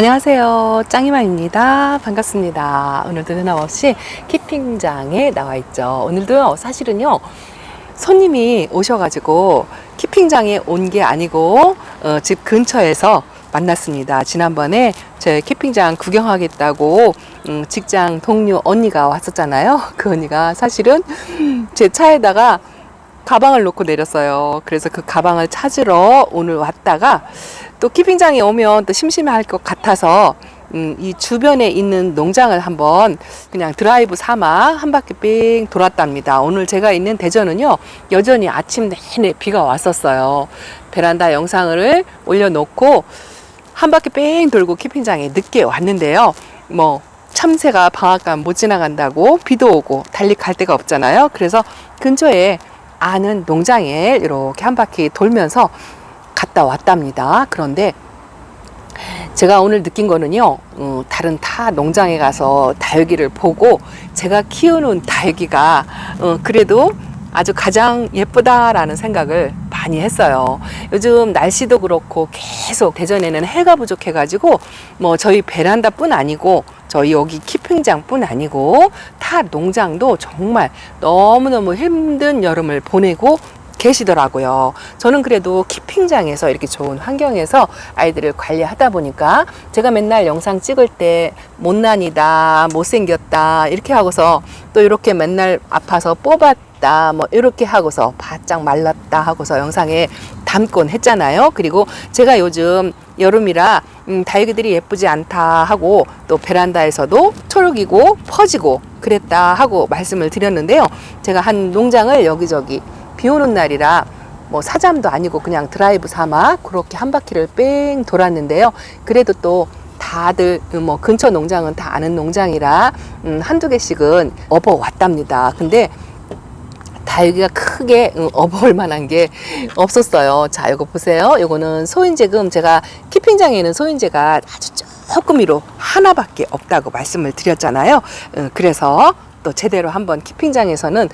안녕하세요. 짱이맘입니다. 반갑습니다. 오늘도 변함없이 키핑장에 나와 있죠. 오늘도요, 사실은요, 손님이 오셔가지고 키핑장에 온 게 아니고 집 근처에서 만났습니다. 지난번에 제 키핑장 구경하겠다고 직장 동료 언니가 왔었잖아요. 그 언니가 사실은 제 차에다가 가방을 놓고 내렸어요. 그래서 그 가방을 찾으러 오늘 왔다가 또 키핑장에 오면 또 심심할 것 같아서 이 주변에 있는 농장을 한번 그냥 드라이브 삼아 한 바퀴 삥 돌았답니다. 오늘 제가 있는 대전은요, 여전히 아침 내내 비가 왔었어요. 베란다 영상을 올려놓고 한 바퀴 뺑 돌고 키핑장에 늦게 왔는데요. 참새가 방앗간 못 지나간다고 비도 오고 달리 갈 데가 없잖아요. 그래서 근처에 아는 농장에 이렇게 한 바퀴 돌면서 갔다 왔답니다. 그런데 제가 오늘 느낀 거는요, 다른 타 농장에 가서 다육이를 보고 제가 키우는 다육이가 그래도 아주 가장 예쁘다라는 생각을 많이 했어요. 요즘 날씨도 그렇고 계속 대전에는 해가 부족해가지고 저희 베란다뿐 아니고 저희 여기 키핑장뿐 아니고 타 농장도 정말 너무너무 힘든 여름을 보내고 계시더라고요. 저는 그래도 키핑장에서 이렇게 좋은 환경에서 아이들을 관리하다 보니까 제가 맨날 영상 찍을 때 못난이다, 못생겼다 이렇게 하고서 또 이렇게 맨날 아파서 뽑았다 이렇게 하고서 바짝 말랐다 하고서 영상에 담곤 했잖아요. 그리고 제가 요즘 여름이라 다육이들이 예쁘지 않다 하고 또 베란다에서도 초록이고 퍼지고 그랬다 하고 말씀을 드렸는데요. 제가 한 농장을 여기저기 비 오는 날이라 사잠도 아니고 그냥 드라이브 삼아 그렇게 한 바퀴를 뺑 돌았는데요. 그래도 또 다들 근처 농장은 다 아는 농장이라 한두 개씩은 업어 왔답니다. 근데 다육이가 크게 업어올 만한 게 없었어요. 자, 이거 보세요. 이거는 소인재금, 제가 키핑장에는 소인재가 아주 조금 위로 하나밖에 없다고 말씀을 드렸잖아요. 그래서 또 제대로 한번 키핑장에서는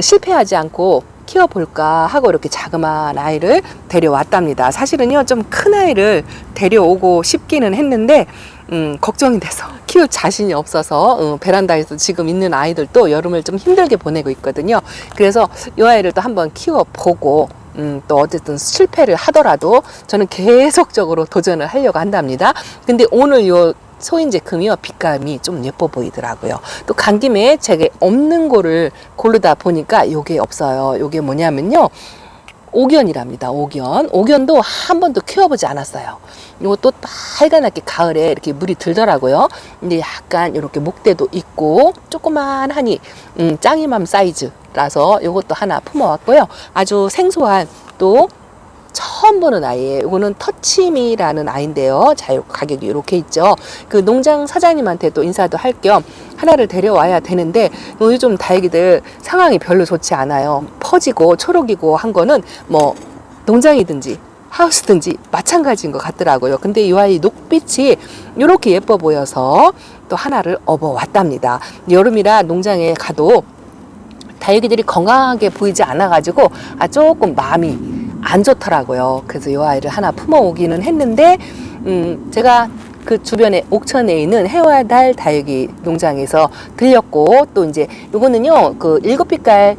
실패하지 않고 키워볼까 하고 이렇게 자그마한 아이를 데려왔답니다. 사실은요, 좀 큰 아이를 데려오고 싶기는 했는데 걱정이 돼서 키울 자신이 없어서 베란다에서 지금 있는 아이들도 여름을 좀 힘들게 보내고 있거든요. 그래서 이 아이를 또 한번 키워보고 또 어쨌든 실패를 하더라도 저는 계속적으로 도전을 하려고 한답니다. 근데 오늘 요 소인재 금이요, 빛감이 좀 예뻐 보이더라고요. 또 간 김에 제게 없는 거를 고르다 보니까 요게 없어요. 요게 뭐냐면요, 옥연이랍니다. 옥연도 한 번도 키워보지 않았어요. 요것도 빨간하게 가을에 이렇게 물이 들더라고요. 근데 약간 이렇게 목대도 있고 조그만하니 짱이맘 사이즈라서 요것도 하나 품어왔고요. 아주 생소한 또 처음 보는 아이예요. 이거는 터치미라는 아이인데요. 자, 가격이 이렇게 있죠. 그 농장 사장님한테도 인사도 할 겸 하나를 데려와야 되는데 요즘 다육이들 상황이 별로 좋지 않아요. 퍼지고 초록이고 한 거는 농장이든지 하우스든지 마찬가지인 것 같더라고요. 근데 이 아이 녹빛이 이렇게 예뻐 보여서 또 하나를 업어 왔답니다. 여름이라 농장에 가도 다육이들이 건강하게 보이지 않아가지고 조금 마음이 안 좋더라고요. 그래서 이 아이를 하나 품어오기는 했는데 제가 그 주변에 옥천에 있는 해와달 다육이 농장에서 들렸고, 또 이제 요거는요, 그 일곱빛깔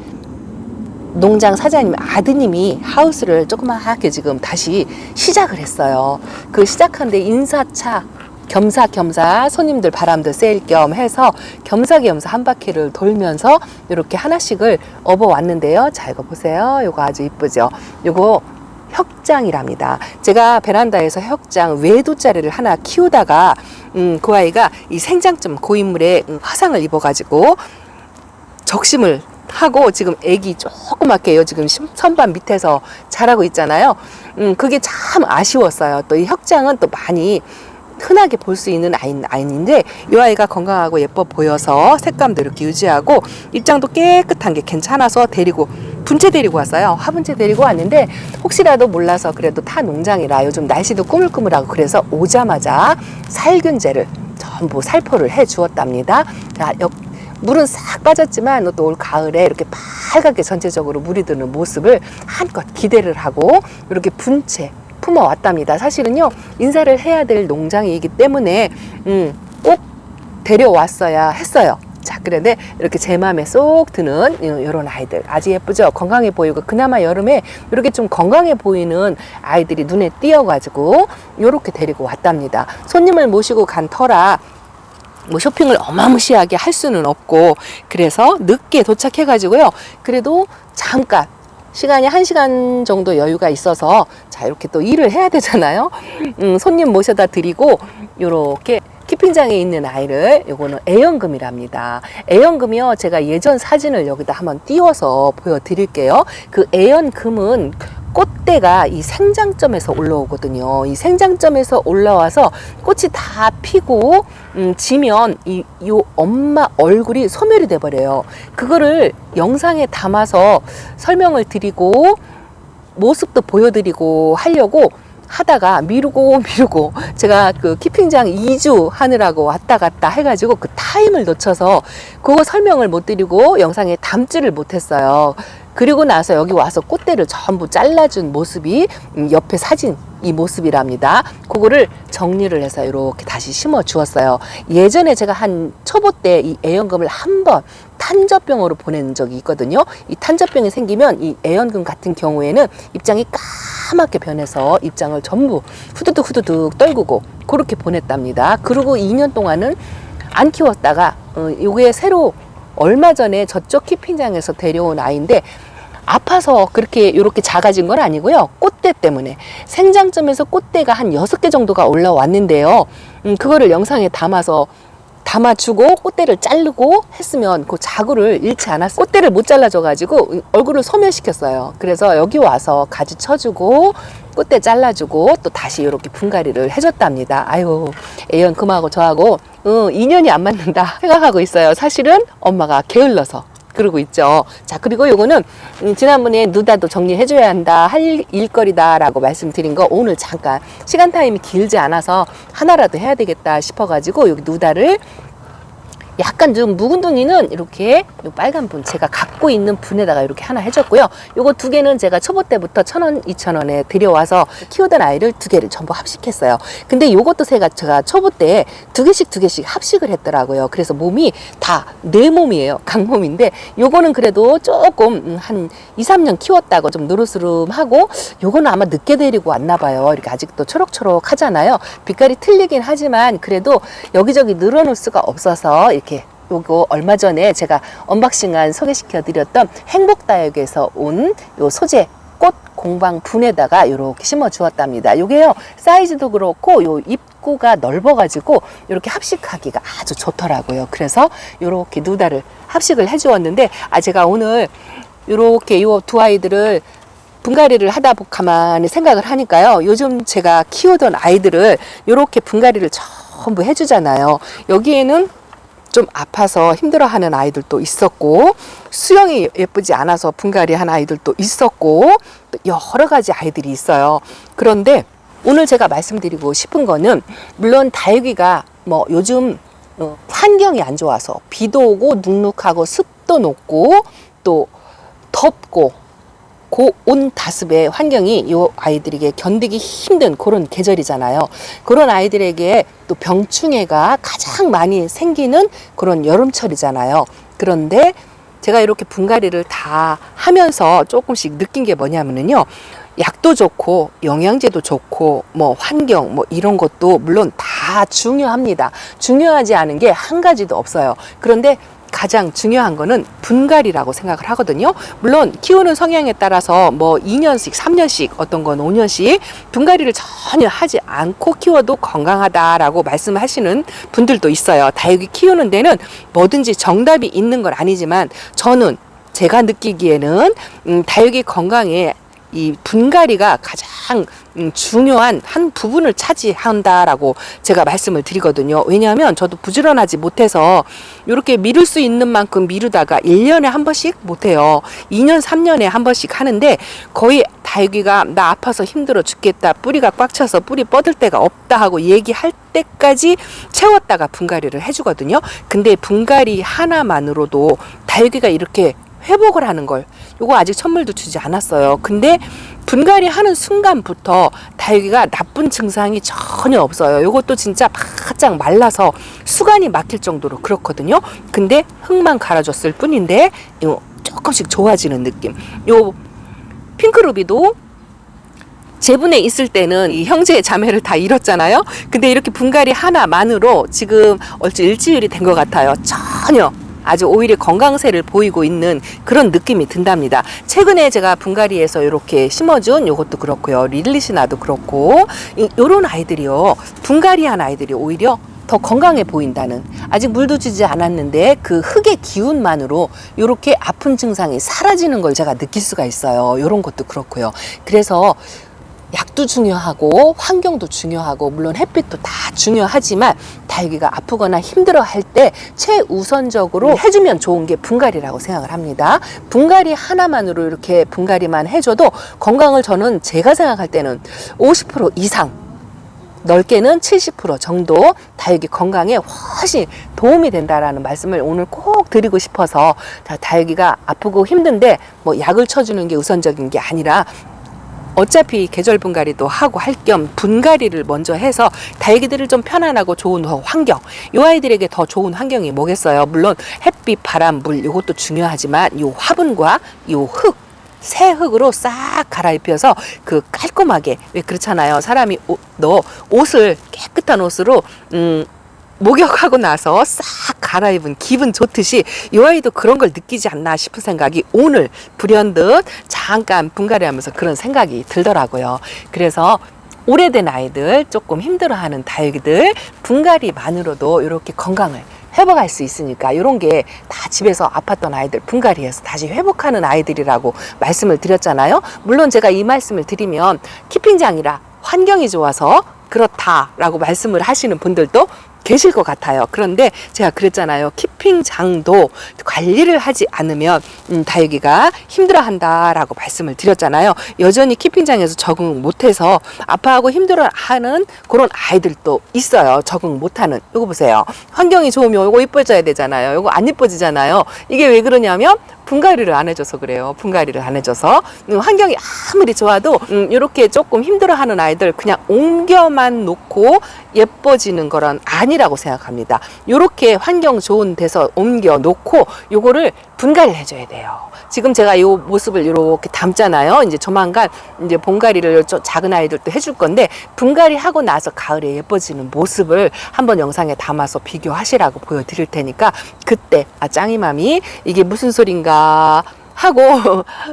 농장 사장님 아드님이 하우스를 조그맣게 지금 다시 시작을 했어요. 그 시작하는데 인사차 겸사겸사 손님들 바람도 쐴 겸 해서 겸사겸사 한 바퀴를 돌면서 이렇게 하나씩을 업어 왔는데요. 자, 이거 보세요. 이거 아주 이쁘죠. 이거 혁장이랍니다. 제가 베란다에서 혁장 외두짜리를 하나 키우다가 그 아이가 이 생장점 고인물에 화상을 입어가지고 적심을 하고 지금 애기 조그맣게요. 지금 선반 밑에서 자라고 있잖아요. 그게 참 아쉬웠어요. 또 이 혁장은 또 많이 흔하게 볼 수 있는 아이인데 이 아이가 건강하고 예뻐 보여서 색감도 이렇게 유지하고 입장도 깨끗한 게 괜찮아서 분체 데리고 왔어요. 화분체 데리고 왔는데 혹시라도 몰라서 그래도 타 농장이라 요즘 날씨도 꾸물꾸물하고 그래서 오자마자 살균제를 전부 살포를 해 주었답니다. 자, 물은 싹 빠졌지만 또 올 가을에 이렇게 빨갛게 전체적으로 물이 드는 모습을 한껏 기대를 하고 이렇게 품어왔답니다. 사실은요, 인사를 해야 될 농장이기 때문에 꼭 데려왔어야 했어요. 자, 그런데 이렇게 제 마음에 쏙 드는 이런 아이들 아주 예쁘죠? 건강해 보이고, 그나마 여름에 이렇게 좀 건강해 보이는 아이들이 눈에 띄어가지고 이렇게 데리고 왔답니다. 손님을 모시고 간 터라 뭐 쇼핑을 어마무시하게 할 수는 없고, 그래서 늦게 도착해가지고요, 그래도 잠깐 시간이 1시간 정도 여유가 있어서, 자, 이렇게 또 일을 해야 되잖아요. 손님 모셔다 드리고, 요렇게 키핑장에 있는 아이를, 요거는 애연금이랍니다. 애연금이요, 제가 예전 사진을 여기다 한번 띄워서 보여드릴게요. 그 애연금은 꽃대가 이 생장점에서 올라오거든요. 이 생장점에서 올라와서 꽃이 다 피고 지면 요 엄마 얼굴이 소멸이 돼 버려요. 그거를 영상에 담아서 설명을 드리고 모습도 보여드리고 하려고 하다가 미루고 제가 그 키핑장 2주 하느라고 왔다 갔다 해가지고 그 타임을 놓쳐서 그거 설명을 못 드리고 영상에 담지를 못했어요. 그리고 나서 여기 와서 꽃대를 전부 잘라준 모습이 옆에 사진 이 모습이랍니다. 그거를 정리를 해서 이렇게 다시 심어 주었어요. 예전에 제가 한 초보 때 이 애연금을 한번 탄저병으로 보낸 적이 있거든요. 이 탄저병이 생기면 이 애연금 같은 경우에는 입장이 까맣게 변해서 입장을 전부 후두둑 떨구고 그렇게 보냈답니다. 그리고 2년 동안은 안 키웠다가 요게 새로 얼마 전에 저쪽 키핑장에서 데려온 아이인데, 아파서 그렇게 이렇게 작아진 건 아니고요. 꽃대 때문에 생장점에서 꽃대가 한 6개 정도가 올라왔는데요. 그거를 영상에 담아주고 꽃대를 자르고 했으면 그 자구를 잃지 않았어요. 꽃대를 못 잘라줘가지고 얼굴을 소멸시켰어요. 그래서 여기 와서 가지 쳐주고 꽃대 잘라주고 또 다시 이렇게 분갈이를 해줬답니다. 아유, 애연금하고 저하고 인연이 안 맞는다 생각하고 있어요. 사실은 엄마가 게을러서 그러고 있죠. 자, 그리고 요거는 지난번에 누다도 정리해줘야 한다, 할 일거리다 라고 말씀드린 거 오늘 잠깐 시간 타임이 길지 않아서 하나라도 해야 되겠다 싶어가지고 여기 누다를 약간 좀 묵은둥이는 이렇게 요 빨간 분 제가 갖고 있는 분에다가 이렇게 하나 해줬고요. 요거 2개는 제가 초보 때부터 1,000원, 2,000원에 들여와서 키우던 아이를 2개를 전부 합식했어요. 근데 요것도 제가 초보 때 2개씩 합식을 했더라고요. 그래서 몸이 다 내 몸이에요. 강몸인데 요거는 그래도 조금 한 2, 3년 키웠다고 좀 노릇스름하고, 요거는 아마 늦게 데리고 왔나 봐요. 이렇게 아직도 초록초록 하잖아요. 빛깔이 틀리긴 하지만 그래도 여기저기 늘어놓을 수가 없어서 이렇게 요거 얼마 전에 제가 언박싱한 소개시켜 드렸던 행복다육에서 온 요 소재 꽃 공방 분에다가 이렇게 심어 주었답니다. 요게요, 사이즈도 그렇고 요 입구가 넓어 가지고 이렇게 합식하기가 아주 좋더라고요. 그래서 요렇게 누다를 합식을 해 주었는데, 제가 오늘 요렇게 요 2 아이들을 분갈이를 하다 가만히 생각을 하니까요, 요즘 제가 키우던 아이들을 요렇게 분갈이를 전부 해주잖아요. 여기에는 좀 아파서 힘들어하는 아이들도 있었고, 수영이 예쁘지 않아서 분갈이 한 아이들도 있었고, 또 여러 가지 아이들이 있어요. 그런데 오늘 제가 말씀드리고 싶은 거는, 물론 다육이가 뭐 요즘 환경이 안 좋아서 비도 오고 눅눅하고 습도 높고 또 덥고 고온 다습의 환경이 이 아이들에게 견디기 힘든 그런 계절이잖아요. 그런 아이들에게 또 병충해가 가장 많이 생기는 그런 여름철이잖아요. 그런데 제가 이렇게 분갈이를 다 하면서 조금씩 느낀 게 뭐냐면요, 약도 좋고 영양제도 좋고 뭐 환경 뭐 이런 것도 물론 다 중요합니다. 중요하지 않은 게 한 가지도 없어요. 그런데 가장 중요한 거는 분갈이라고 생각을 하거든요. 물론 키우는 성향에 따라서 뭐 2년씩 3년씩 어떤 건 5년씩 분갈이를 전혀 하지 않고 키워도 건강하다라고 말씀하시는 분들도 있어요. 다육이 키우는 데는 뭐든지 정답이 있는 건 아니지만, 저는 제가 느끼기에는 다육이 건강에 이 분갈이가 가장 중요한 한 부분을 차지한다라고 제가 말씀을 드리거든요. 왜냐하면 저도 부지런하지 못해서 이렇게 미룰 수 있는 만큼 미루다가 1년에 한 번씩 못해요. 2년, 3년에 한 번씩 하는데, 거의 다육이가 나 아파서 힘들어 죽겠다, 뿌리가 꽉 차서 뿌리 뻗을 데가 없다 하고 얘기할 때까지 채웠다가 분갈이를 해주거든요. 근데 분갈이 하나만으로도 다육이가 이렇게 회복을 하는 걸, 요거 아직 선물도 주지 않았어요. 근데 분갈이 하는 순간부터 다육이가 나쁜 증상이 전혀 없어요. 요것도 진짜 바짝 말라서 수간이 막힐 정도로 그렇거든요. 근데 흙만 갈아줬을 뿐인데 요 조금씩 좋아지는 느낌. 요 핑크루비도 제분에 있을 때는 이 형제 자매를 다 잃었잖아요. 근데 이렇게 분갈이 하나만으로 지금 얼추 일주일이 된 것 같아요. 전혀 아주 오히려 건강세를 보이고 있는 그런 느낌이 든답니다. 최근에 제가 분갈이에서 이렇게 심어준 요것도 그렇고요. 릴리시나도 그렇고 요런 아이들이요. 분갈이한 아이들이 오히려 더 건강해 보인다는, 아직 물도 주지 않았는데 그 흙의 기운만으로 이렇게 아픈 증상이 사라지는 걸 제가 느낄 수가 있어요. 이런 것도 그렇고요. 그래서 약도 중요하고 환경도 중요하고 물론 햇빛도 다 중요하지만 다육이가 아프거나 힘들어 할 때 최우선적으로 해주면 좋은 게 분갈이라고 생각을 합니다. 분갈이 하나만으로 이렇게 분갈이만 해줘도 건강을 저는 제가 생각할 때는 50% 이상, 넓게는 70% 정도 다육이 건강에 훨씬 도움이 된다라는 말씀을 오늘 꼭 드리고 싶어서, 다육이가 아프고 힘든데 뭐 약을 쳐주는 게 우선적인 게 아니라 어차피 계절 분갈이도 하고 할 겸 분갈이를 먼저 해서 다육이들을 좀 편안하고 좋은 환경, 이 아이들에게 더 좋은 환경이 뭐겠어요. 물론 햇빛, 바람, 물 이것도 중요하지만 요 화분과 요 흙, 새 흙으로 싹 갈아입혀서 그 깔끔하게, 왜 그렇잖아요. 사람이 옷을 깨끗한 옷으로 목욕하고 나서 싹 갈아입은 기분 좋듯이 이 아이도 그런 걸 느끼지 않나 싶은 생각이 오늘 불현듯 잠깐 분갈이하면서 그런 생각이 들더라고요. 그래서 오래된 아이들, 조금 힘들어하는 다육이들 분갈이만으로도 이렇게 건강을 회복할 수 있으니까, 이런 게 다 집에서 아팠던 아이들 분갈이해서 다시 회복하는 아이들이라고 말씀을 드렸잖아요. 물론 제가 이 말씀을 드리면 키핑장이라 환경이 좋아서 그렇다라고 말씀을 하시는 분들도 계실 것 같아요. 그런데 제가 그랬잖아요. 키핑장도 관리를 하지 않으면 다육이가 힘들어한다라고 말씀을 드렸잖아요. 여전히 키핑장에서 적응 못해서 아파하고 힘들어하는 그런 아이들도 있어요. 적응 못하는. 이거 보세요. 환경이 좋으면 이거 이뻐져야 되잖아요. 이거 안 이뻐지잖아요. 이게 왜 그러냐면 분갈이를 안 해줘서 그래요. 분갈이를 안 해줘서. 환경이 아무리 좋아도 이렇게 조금 힘들어하는 아이들 그냥 옮겨만 놓고 예뻐지는 거란 아니라고 생각합니다. 이렇게 환경 좋은 데서 옮겨 놓고 요거를 분갈이를 해줘야 돼요. 지금 제가 이 모습을 이렇게 담잖아요. 이제 조만간 이제 봄갈이를 작은 아이들도 해줄 건데, 분갈이 하고 나서 가을에 예뻐지는 모습을 한번 영상에 담아서 비교하시라고 보여드릴 테니까, 그때 짱이맘이 이게 무슨 소린가 하고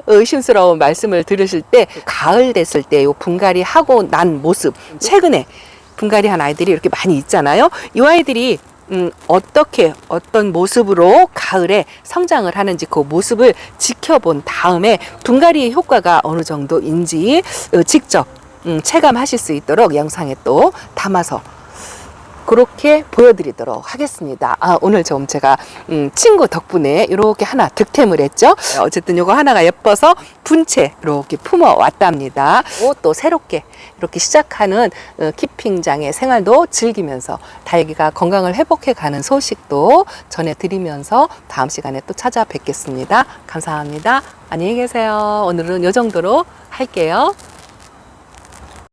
의심스러운 말씀을 들으실 때, 가을 됐을 때 요 분갈이 하고 난 모습, 최근에 분갈이 한 아이들이 이렇게 많이 있잖아요. 이 아이들이 어떻게 어떤 모습으로 가을에 성장을 하는지 그 모습을 지켜본 다음에 분갈이의 효과가 어느 정도인지 직접 체감하실 수 있도록 영상에 또 담아서 그렇게 보여드리도록 하겠습니다. 오늘 좀 제가 친구 덕분에 이렇게 하나 득템을 했죠. 어쨌든 이거 하나가 예뻐서 분채 이렇게 품어 왔답니다. 또 새롭게 이렇게 시작하는 키핑장의 생활도 즐기면서 다육이가 건강을 회복해 가는 소식도 전해드리면서 다음 시간에 또 찾아뵙겠습니다. 감사합니다. 안녕히 계세요. 오늘은 이 정도로 할게요.